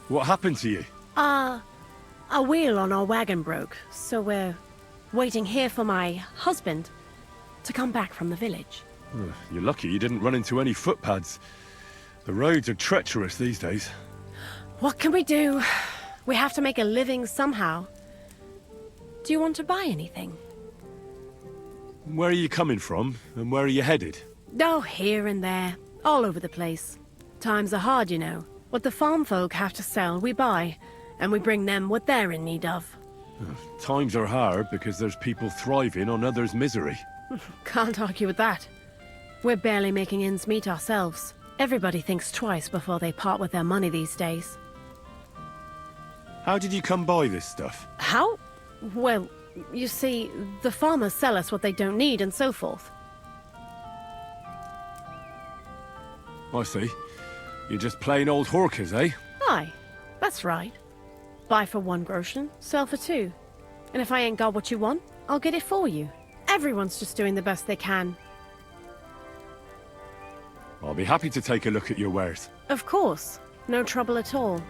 What happened to you? A wheel on our wagon broke, so we're waiting here for my husband to come back from the village. You're lucky you didn't run into any footpads. The roads are treacherous these days. What can we do? We have to make a living somehow. Do you want to buy anything? Where are you coming from, and where are you headed? Oh, here and there, all over the place. Times are hard, you know. What the farm folk have to sell, we buy, and we bring them what they're in need of. Times are hard because there's people thriving on others' misery. Can't argue with that. We're barely making ends meet ourselves. Everybody thinks twice before they part with their money these days. How did you come by this stuff? How? Well, you see, the farmers sell us what they don't need and so forth. I see. You're just plain old hawkers, eh? Aye, that's right. Buy for 1 groschen, sell for 2. And if I ain't got what you want, I'll get it for you. Everyone's just doing the best they can. I'll be happy to take a look at your wares. Of course. No trouble at all.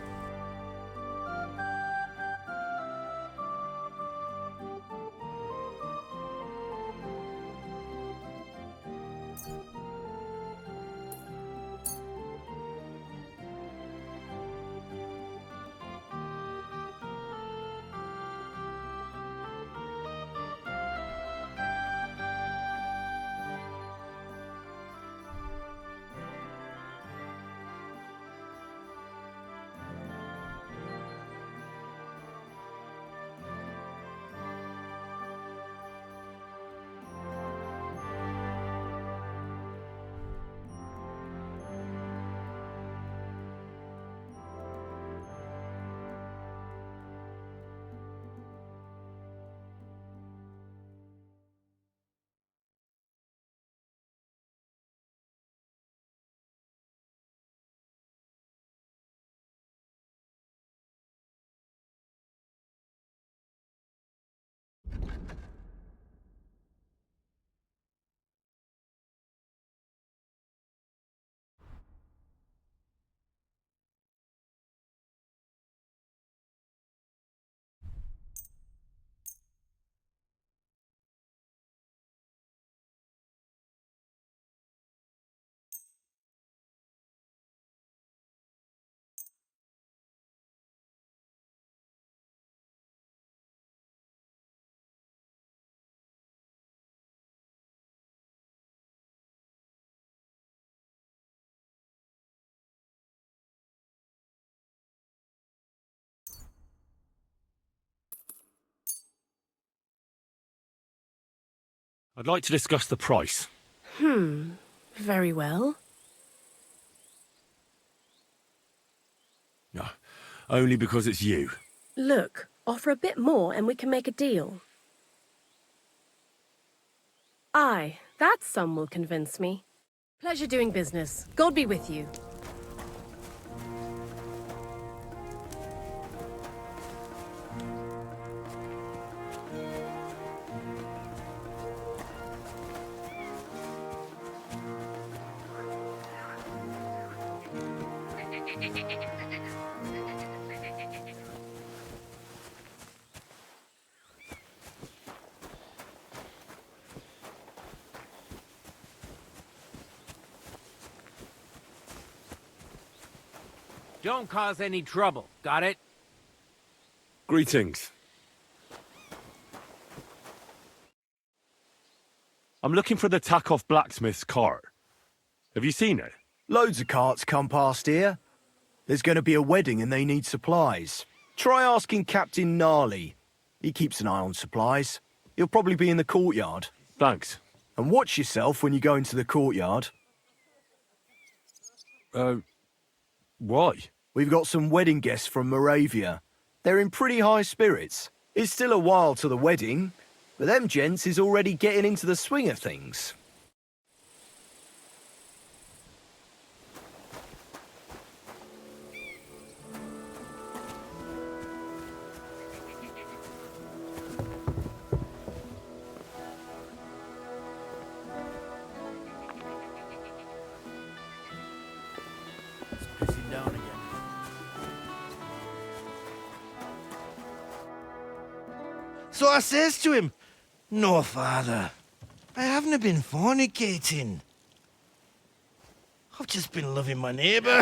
I'd like to discuss the price. Very well. No, only because it's you. Look, offer a bit more and we can make a deal. Aye, that sum will convince me. Pleasure doing business. God be with you. Don't cause any trouble, got it? Greetings. I'm looking for the Takeoff blacksmith's cart. Have you seen it? Loads of carts come past here. There's going to be a wedding and they need supplies. Try asking Captain Gnarly. He keeps an eye on supplies. He'll probably be in the courtyard. Thanks. And watch yourself when you go into the courtyard. Why? We've got some wedding guests from Moravia. They're in pretty high spirits. It's still a while to the wedding, but them gents is already getting into the swing of things. It's pissing down again. So I says to him, "No, father, I haven't been fornicating. I've just been loving my neighbour."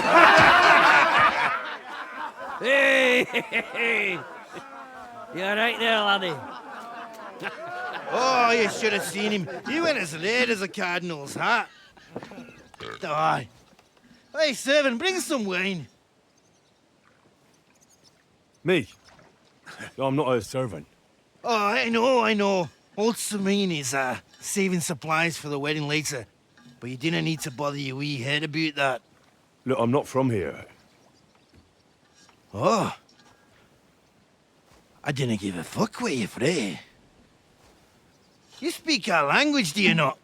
Hey! You alright there, laddie? Oh, you should have seen him. He went as red as a cardinal's hat. Aye. Hey, servant, bring some wine. Me? I'm not a servant. Oh, I know. Old Semine is saving supplies for the wedding later. But you didn't need to bother your wee head about that. Look, I'm not from here. Oh. I didn't give a fuck what you frae. You speak our language, do you not?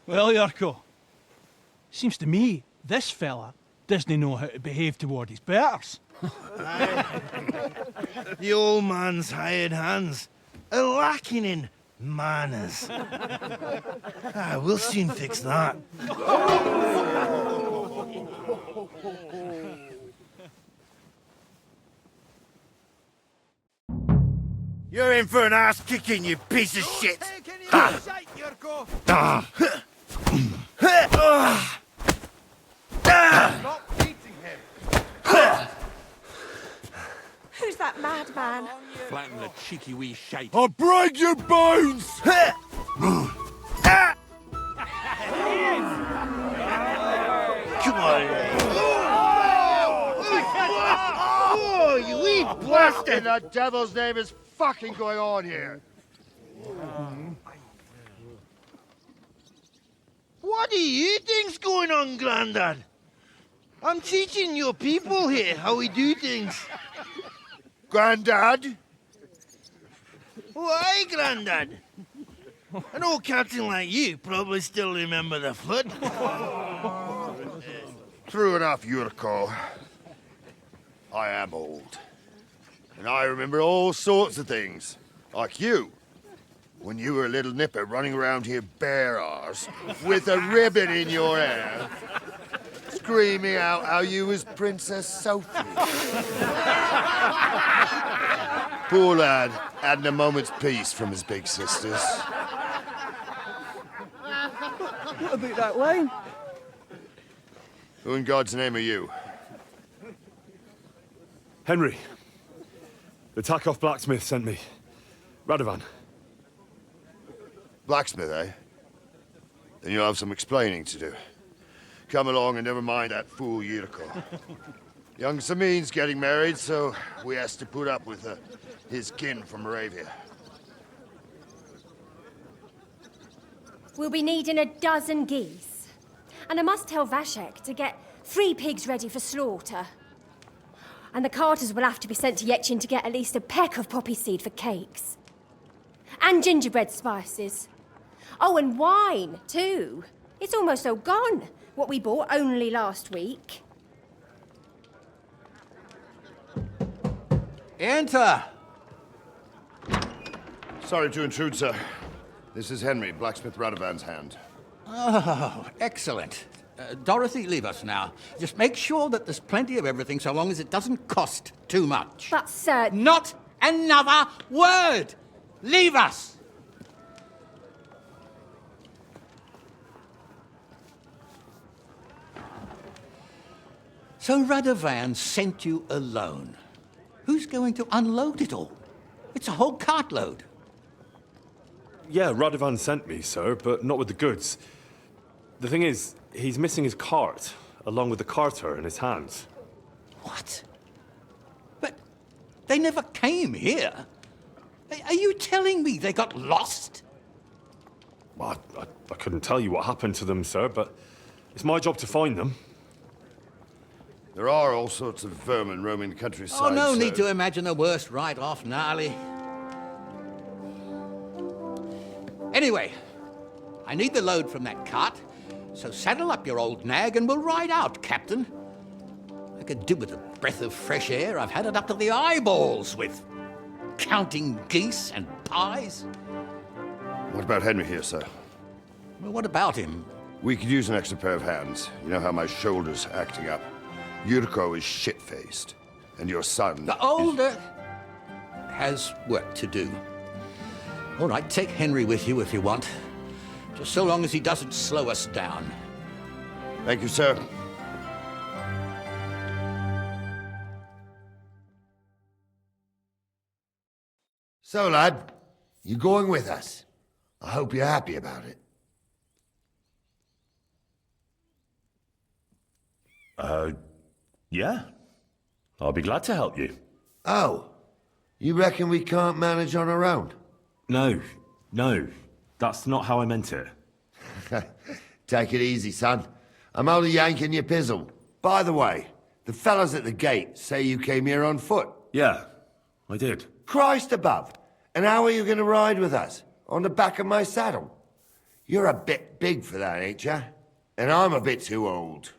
Well, Yurko, seems to me this fella doesn't know how to behave toward his betters. The old man's hired hands are lacking in manners. We'll soon fix that. You're in for an ass kicking, you piece of shit! Who's that madman? Flatten the cheeky wee shite. I'll break your bones! Come on. Oh, you wee What in bastard! the devil's name is fucking going on here? What do you think's going on, Grandad? I'm teaching your people here how we do things. Grandad? Why, Grandad? An old captain like you probably still remember the flood. True enough, Yurko. I am old. And I remember all sorts of things. Like you. When you were a little nipper running around here bare arse, with a ribbon in your hair, screaming out how you was Princess Sophie. Poor lad, hadn't a moment's peace from his big sisters. What about that wine? Who in God's name are you? Henry. The Takeoff blacksmith sent me. Radovan. Blacksmith, eh? Then you'll have some explaining to do. Come along and never mind that fool Yurko. Young Semine's getting married, so we has to put up with his kin from Moravia. We'll be needing a dozen geese. And I must tell Vashek to get 3 pigs ready for slaughter. And the carters will have to be sent to Yetchin to get at least a peck of poppy seed for cakes. And gingerbread spices. Oh, and wine, too. It's almost all gone, what we bought only last week. Enter! Sorry to intrude, sir. This is Henry, blacksmith Radovan's hand. Oh, excellent. Dorothy, leave us now. Just make sure that there's plenty of everything so long as it doesn't cost too much. But, sir... Not another word! Leave us! So Radovan sent you alone. Who's going to unload it all? It's a whole cartload. Yeah, Radovan sent me, sir, but not with the goods. The thing is, he's missing his cart, along with the carter in his hands. What? But they never came here. Are you telling me they got lost? Well, I couldn't tell you what happened to them, sir, but it's my job to find them. There are all sorts of vermin roaming the countryside. Oh, no sir. need to imagine the worst right off, gnarly. Anyway, I need the load from that cart, so saddle up your old nag and we'll ride out, Captain. I could do with a breath of fresh air. I've had it up to the eyeballs with counting geese and pies. What about Henry here, sir? Well, what about him? We could use an extra pair of hands. You know how my shoulder's acting up. Yurko is shit-faced. and your son. The older has work to do. All right, take Henry with you if you want. Just so long as he doesn't slow us down. Thank you, sir. So, lad, you going with us? I hope you're happy about it. Yeah. I'll be glad to help you. Oh, you reckon we can't manage on our own? No. That's not how I meant it. Take it easy, son. I'm only yanking your pizzle. By the way, the fellas at the gate say you came here on foot. Yeah, I did. Christ above! And how are you going to ride with us? On the back of my saddle? You're a bit big for that, ain't ya? And I'm a bit too old.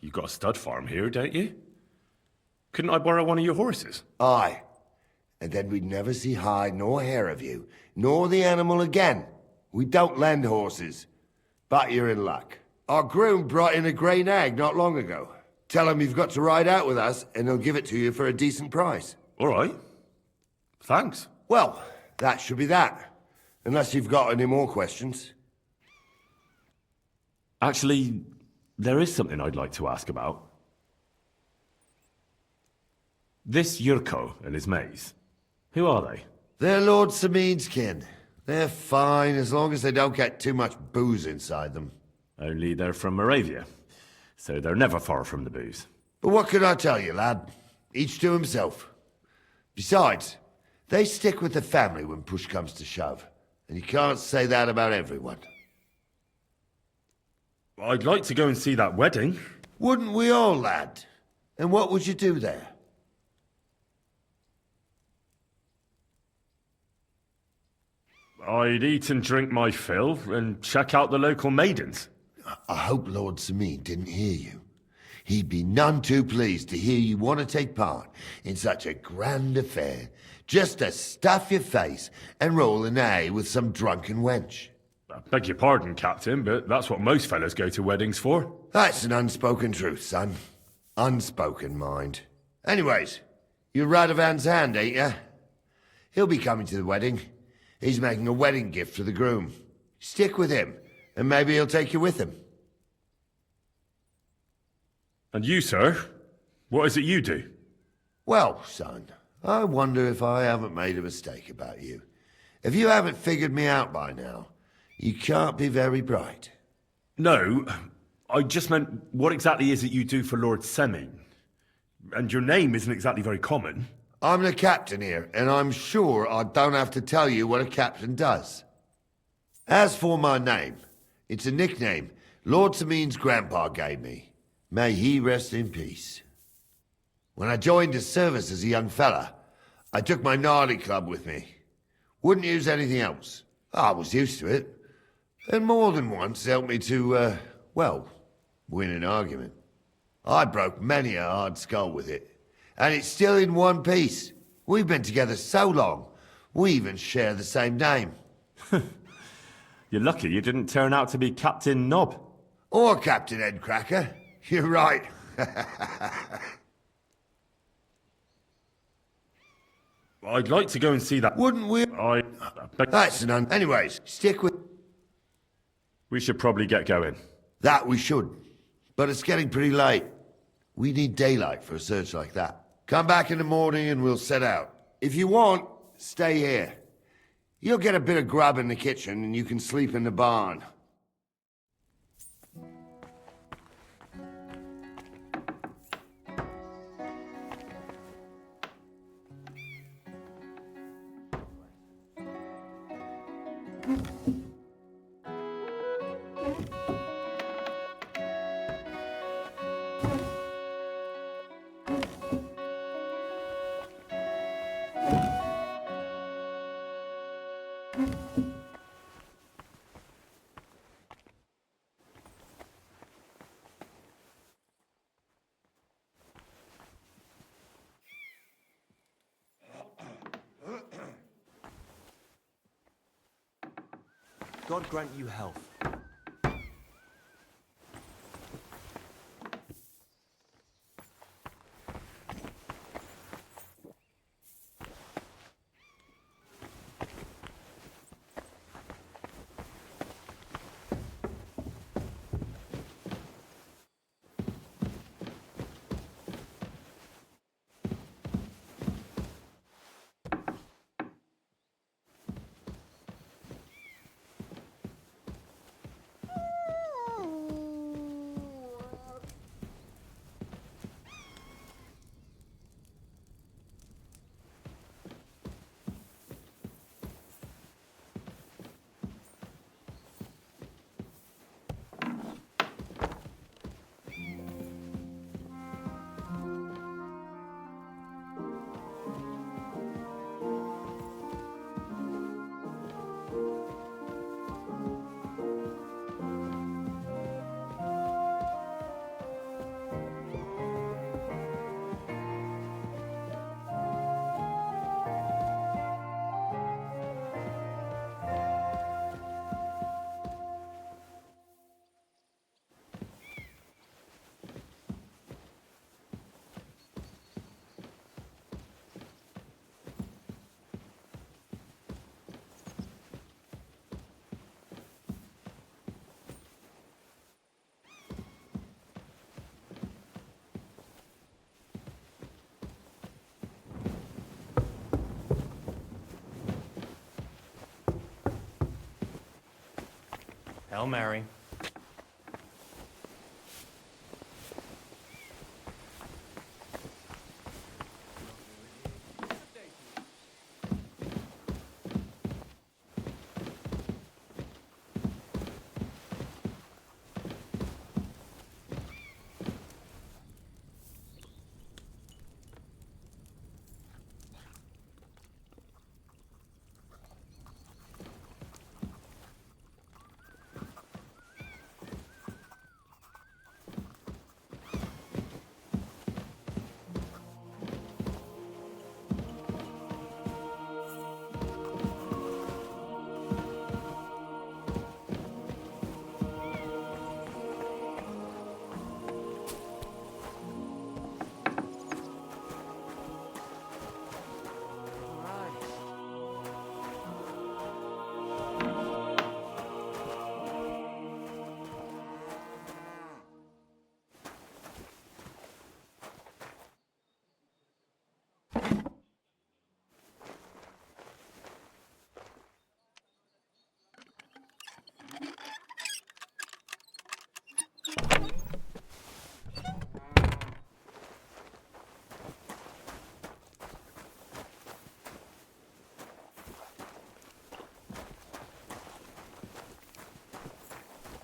You've got a stud farm here, don't you? Couldn't I borrow one of your horses? Aye. And then we'd never see hide nor hair of you, nor the animal again. We don't lend horses. But you're in luck. Our groom brought in a grey nag not long ago. Tell him you've got to ride out with us, and he'll give it to you for a decent price. All right. Thanks. Well, that should be that. Unless you've got any more questions. Actually, there is something I'd like to ask about. This Yurko and his mates, who are they? They're Lord Semine's kin. They're fine as long as they don't get too much booze inside them. Only they're from Moravia, so they're never far from the booze. But what can I tell you, lad? Each to himself. Besides, they stick with the family when push comes to shove. And you can't say that about everyone. I'd like to go and see that wedding. Wouldn't we all, lad? And what would you do there? I'd eat and drink my fill and check out the local maidens. I hope Lord Semine didn't hear you. He'd be none too pleased to hear you want to take part in such a grand affair, just to stuff your face and roll an A with some drunken wench. I beg your pardon, Captain, but that's what most fellas go to weddings for. That's an unspoken truth, son. Unspoken, mind. Anyways, you're Radovan's hand, ain't ya? He'll be coming to the wedding. He's making a wedding gift for the groom. Stick with him, and maybe he'll take you with him. And you, sir? What is it you do? Well, son, I wonder if I haven't made a mistake about you. If you haven't figured me out by now, you can't be very bright. No, I just meant, what exactly is it you do for Lord Semine? And your name isn't exactly very common. I'm the captain here, and I'm sure I don't have to tell you what a captain does. As for my name, it's a nickname Lord Semine's grandpa gave me. May he rest in peace. When I joined his service as a young fella, I took my gnarly club with me. Wouldn't use anything else. I was used to it. And more than once helped me to, well, win an argument. I broke many a hard skull with it. And it's still in one piece. We've been together so long, we even share the same name. You're lucky you didn't turn out to be Captain Knob. Or Captain Headcracker. You're right. I'd like to go and see that. Wouldn't we? That's an Anyways, stick with... We should probably get going. That we should. But it's getting pretty late. We need daylight for a search like that. Come back in the morning and we'll set out. If you want, stay here. You'll get a bit of grub in the kitchen and you can sleep in the barn. God grant you health. Hail Mary.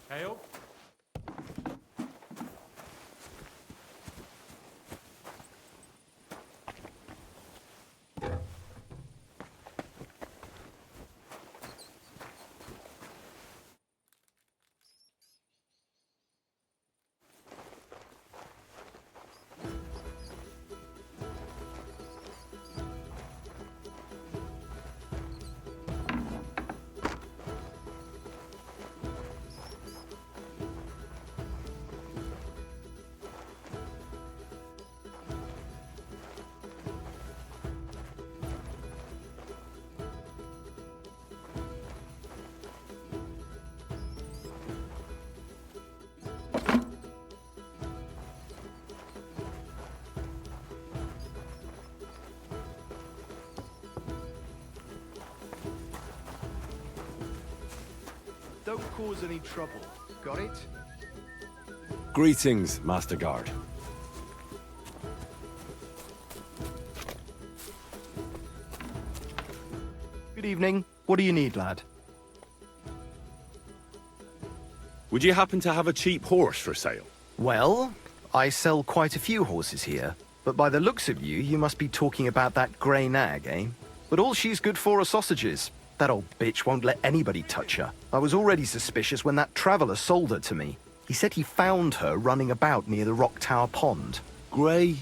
Hail. Don't cause any trouble. Got it? Greetings, Master Guard. Good evening. What do you need, lad? Would you happen to have a cheap horse for sale? Well, I sell quite a few horses here, but by the looks of you, you must be talking about that grey nag, eh? But all she's good for are sausages. That old bitch won't let anybody touch her. I was already suspicious when that traveller sold her to me. He said he found her running about near the Rock Tower Pond. Grey,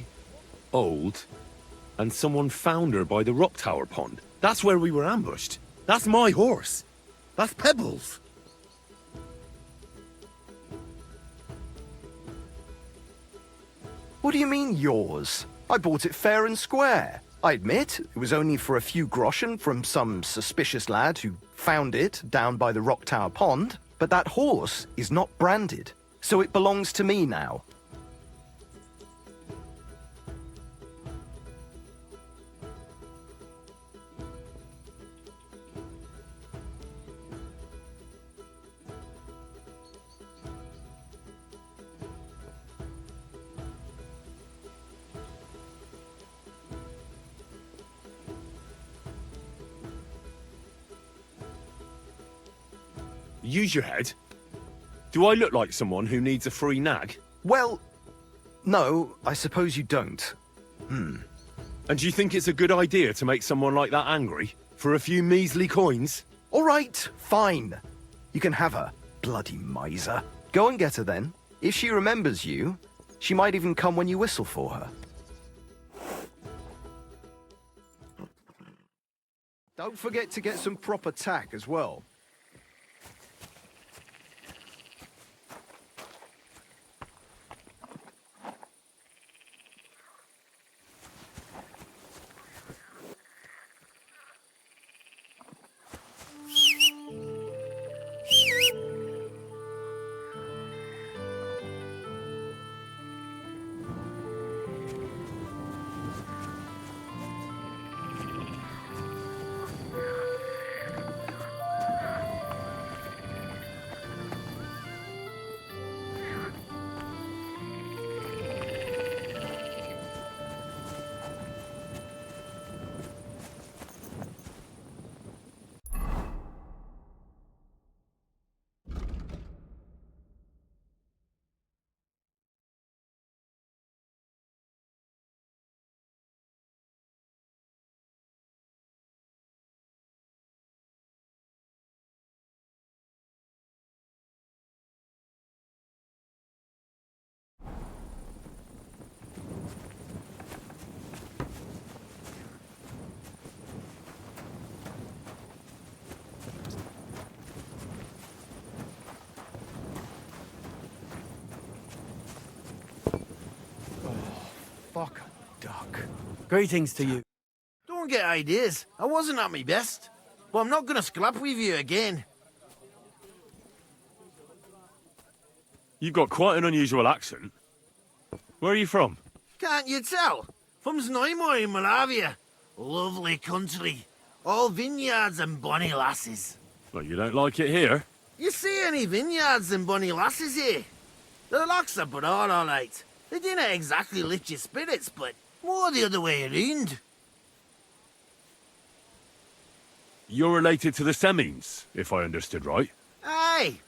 old, and someone found her by the Rock Tower Pond. That's where we were ambushed. That's my horse. That's Pebbles. What do you mean, yours? I bought it fair and square. I admit, it was only for a few groschen from some suspicious lad who found it down by the Rock Tower Pond, but that horse is not branded, so it belongs to me now. Use your head. Do I look like someone who needs a free nag? Well, no, I suppose you don't. And do you think it's a good idea to make someone like that angry? For a few measly coins? All right, fine. You can have her, bloody miser. Go and get her then. If she remembers you, she might even come when you whistle for her. Don't forget to get some proper tack as well. Fuck a duck. Greetings to you. Don't get ideas. I wasn't at my best. But I'm not gonna scrap with you again. You've got quite an unusual accent. Where are you from? Can't you tell? From Znaimor in Moravia. Lovely country. All vineyards and bonny lasses. Well, you don't like it here? You see any vineyards and bonny lasses here? The locks are broad, all right. They didn't exactly lift your spirits, but more the other way around. You're related to the Semines, if I understood right. Aye.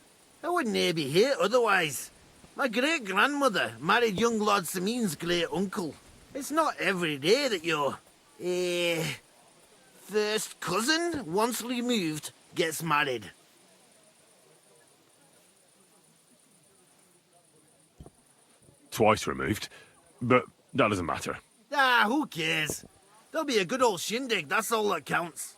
I wouldn't be here otherwise. My great-grandmother married young Lord Semine's great-uncle. It's not every day that your, first cousin, once removed, gets married. Twice removed, but that doesn't matter. Ah, who cares? There'll be a good old shindig, that's all that counts.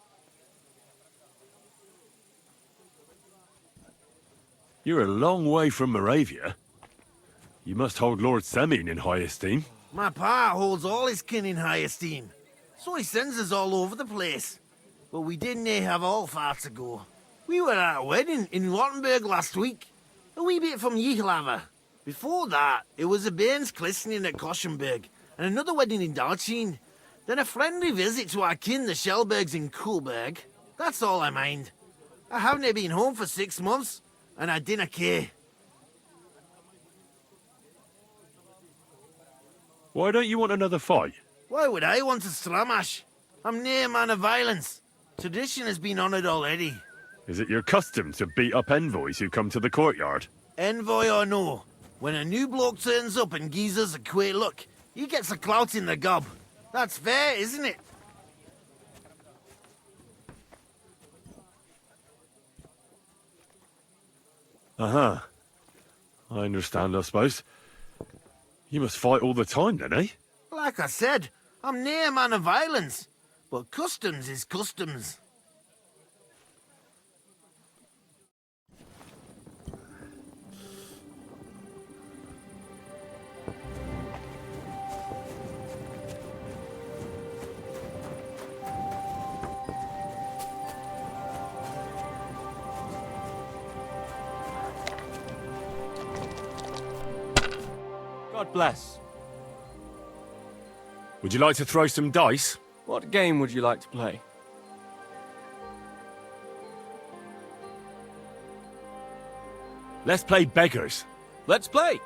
You're a long way from Moravia. You must hold Lord Semine in high esteem. My pa holds all his kin in high esteem, so he sends us all over the place. But we didn't have all far to go. We were at a wedding in Rottenburg last week, a wee bit from Yichlava. Before that, it was a bairn's christening at Koschenberg, and another wedding in Dalchin. Then a friendly visit to our kin, the Shellbergs in Coolberg. That's all I mind. I haven't been home for 6 months, and I dinna care. Why don't you want another fight? Why would I want to stramash? I'm near a man of violence. Tradition has been honoured already. Is it your custom to beat up envoys who come to the courtyard? Envoy or no, when a new bloke turns up and gives us a queer look, he gets a clout in the gob. That's fair, isn't it? Uh-huh. I understand, I suppose. You must fight all the time then, eh? Like I said, I'm near a man of violence. But customs is customs. God bless. Would you like to throw some dice? What game would you like to play? Let's play beggars. Let's play!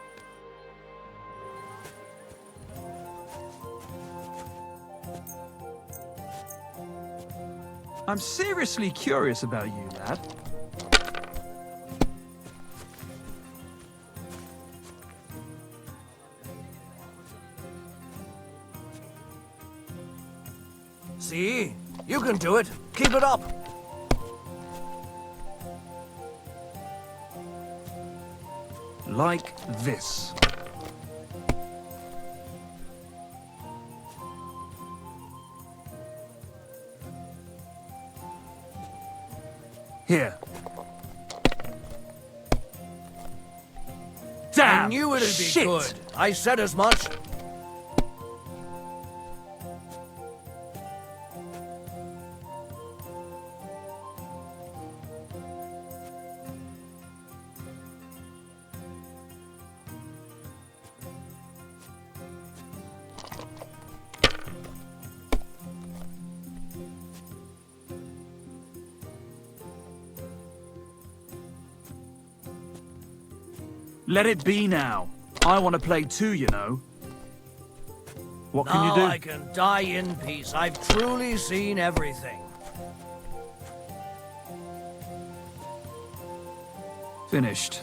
I'm seriously curious about you, lad. See? You can do it. Keep it up. Like this. Here. Damn! I knew it'd be shit. good. I said as much. Let it be now. I want to play too, you know. What can you do? Now I can die in peace. I've truly seen everything. Finished.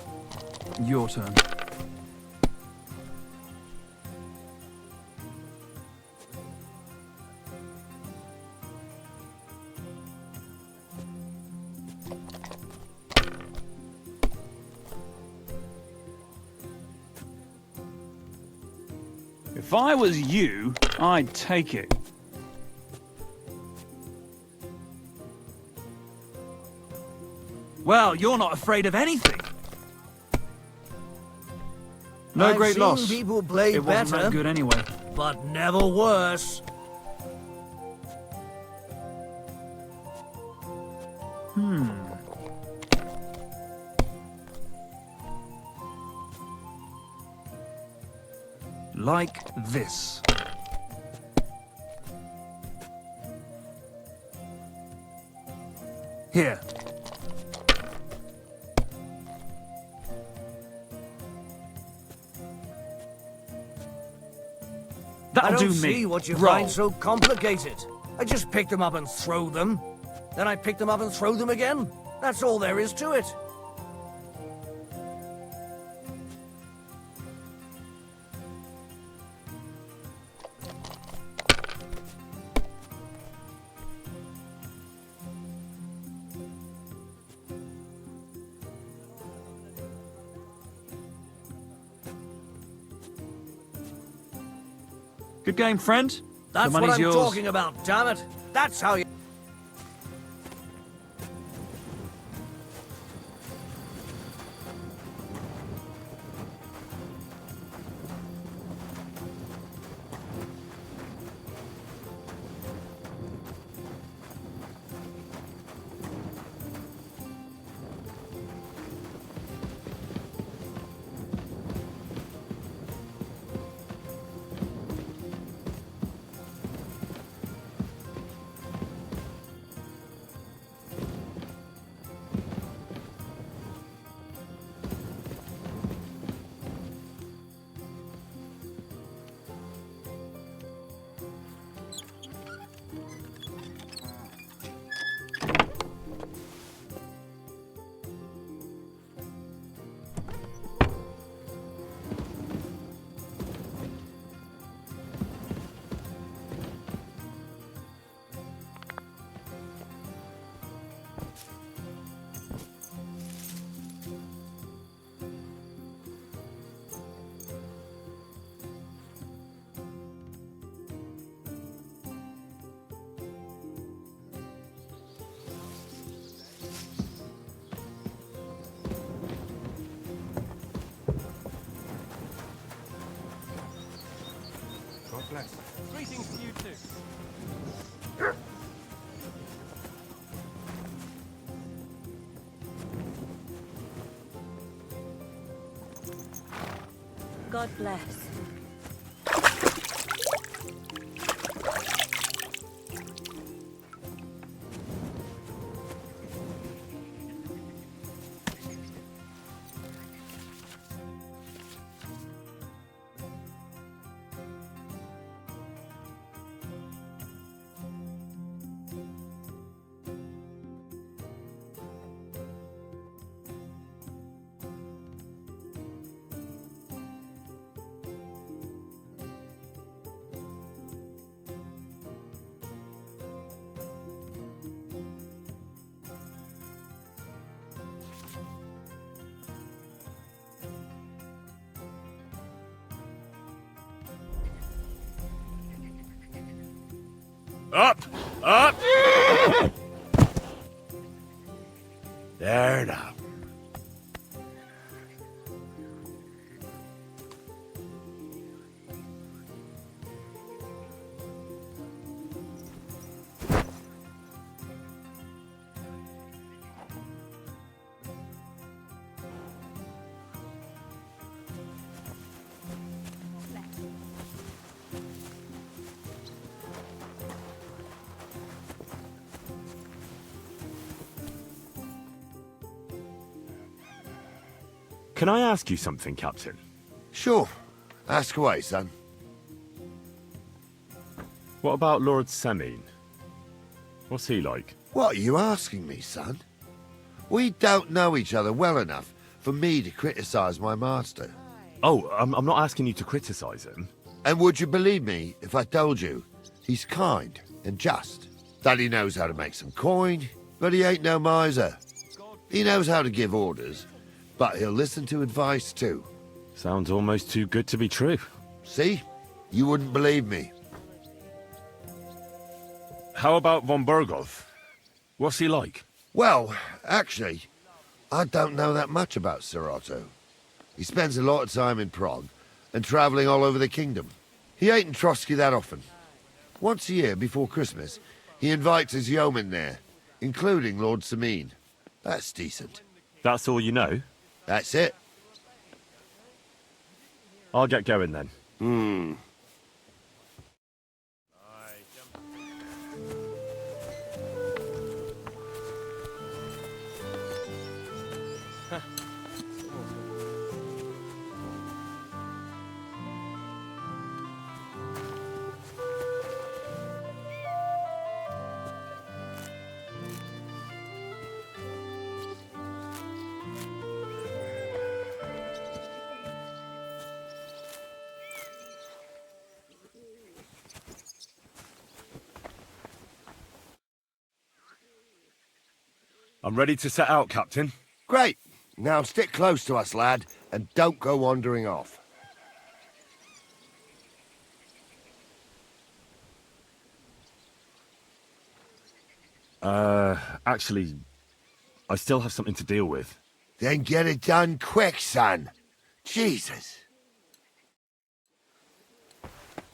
Your turn. If I was you, I'd take it. Well, you're not afraid of anything. No I've great seen loss. people play It wasn't better, that good anyway. but never worse. Like this. Here. I That'll don't do see me. what you Roll. find so complicated. I just pick them up and throw them. Then I pick them up and throw them again. That's all there is to it. Good game, friend. That's the what money's I'm yours. talking about, damn it. That's how you... Greetings to you too. God bless. Up! Up! There now. Can I ask you something, Captain? Sure. Ask away, son. What about Lord Semine? What's he like? What are you asking me, son? We don't know each other well enough for me to criticize my master. Oh, I'm not asking you to criticize him. And would you believe me if I told you he's kind and just? That he knows how to make some coin, but he ain't no miser. He knows how to give orders, but he'll listen to advice too. Sounds almost too good to be true. See? You wouldn't believe me. How about von Berghoff? What's he like? Well, actually, I don't know that much about Sir Otto. He spends a lot of time in Prague and travelling all over the kingdom. He ain't in Trotsky that often. Once a year, before Christmas, he invites his yeomen there, including Lord Semine. That's decent. That's all you know? That's it. I'll get going then. I'm ready to set out, Captain. Great. Now stick close to us, lad, and don't go wandering off. Actually, I still have something to deal with. Then get it done quick, son. Jesus.